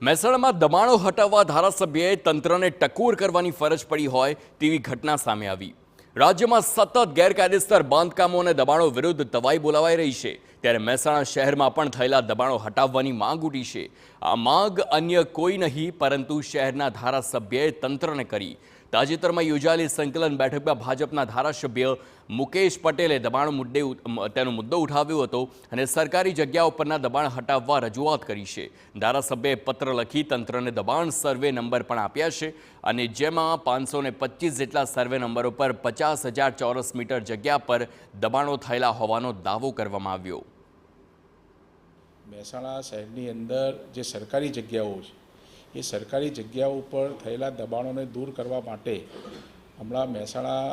મહેસાણામાં દબાણો હટાવવા ધારાસભ્યએ તંત્રને ટકોર કરવાની ફરજ પડી હોય તેવી ઘટના સામે આવી। રાજ્યમાં સતત ગેરકાયદેસર બાંધકામો અને દબાણો વિરુદ્ધ તવાઈ બોલાવાઈ રહી છે, ત્યારે મહેસાણા શહેરમાં પણ થયેલા દબાણો હટાવવાની માંગ ઉઠી છે। આ માંગ અન્ય કોઈ નહીં પરંતુ શહેરના ધારાસભ્યએ તંત્રને કરી। તાજેતરમાં યોજાયેલી સંકલન બેઠકમાં ભાજપના ધારાસભ્ય મુકેશ પટેલે દબાણ મુદ્દે તેનો મુદ્દો ઉઠાવ્યો હતો અને સરકારી જગ્યાઓ પરના દબાણ હટાવવા રજૂઆત કરી છે। ધારાસભ્યએ પત્ર લખી તંત્રને દબાણ સર્વે નંબર પણ આપ્યા છે અને જેમાં 525 જેટલા સર્વે નંબરો પર 50,000 ચોરસ મીટર જગ્યા પર દબાણો થયેલા હોવાનો દાવો કરવામાં આવ્યો। મહેસાણા શહેરની અંદર જે સરકારી જગ્યાઓ છે એ સરકારી જગ્યાઓ ઉપર થયેલા દબાણોને દૂર કરવા માટે હમણાં મહેસાણા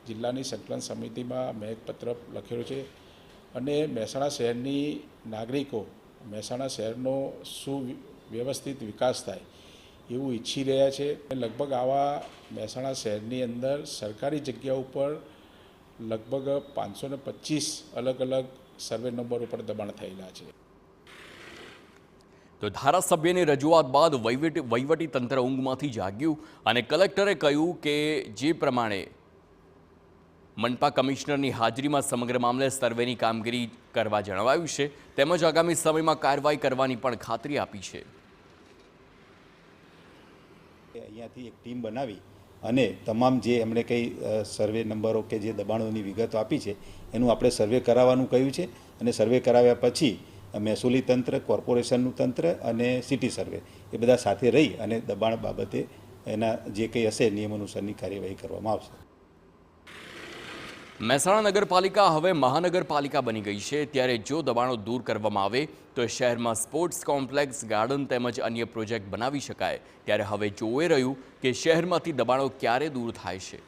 જિલ્લાની સંકલન સમિતિમાં મેં એક પત્ર લખેલો છે અને મહેસાણા શહેરની નાગરિકો મહેસાણા શહેરનો સુવ્યવસ્થિત વિકાસ થાય એવું ઈચ્છી રહ્યા છે। લગભગ આવા મહેસાણા શહેરની અંદર સરકારી જગ્યાઓ ઉપર લગભગ 525 અલગ અલગ સર્વે નંબર ઉપર દબાણ થયેલા છે। તો ધારાસભ્યની રજૂઆત બાદ વહીવટી તંત્ર ઊંઘમાંથી જાગ્યું અને કલેક્ટરે કહ્યું કે જે પ્રમાણે મનપા કમિશનરની હાજરીમાં સમગ્ર મામલે સર્વેની કામગીરી કરવા જણાવાયું છે તેમજ આગામી સમયમાં કાર્યવાહી કરવાની પણ ખાતરી આપી છે। અહીંયાથી એક ટીમ બનાવી અને તમામ જે એમણે કંઈ સર્વે નંબરો કે જે દબાણોની વિગતો આપી છે એનું આપણે સર્વે કરાવવાનું કહ્યું છે અને સર્વે કરાવ્યા પછી મહેસૂલી તંત્ર, કોર્પોરેશનનું તંત્ર અને સિટી સર્વે એ બધા સાથે રહી અને દબાણ બાબતે એના જે કંઈ હશે નિયમ અનુસારની કાર્યવાહી કરવામાં આવશે। મહેસાણા નગરપાલિકા હવે મહાનગરપાલિકા બની ગઈ છે, ત્યારે જો દબાણો દૂર કરવામાં આવે તો શહેરમાં સ્પોર્ટ્સ કોમ્પ્લેક્સ, ગાર્ડન તેમજ અન્ય પ્રોજેક્ટ બનાવી શકાય। ત્યારે હવે જોઈ રહ્યું કે શહેરમાંથી દબાણો ક્યારે દૂર થાય છે।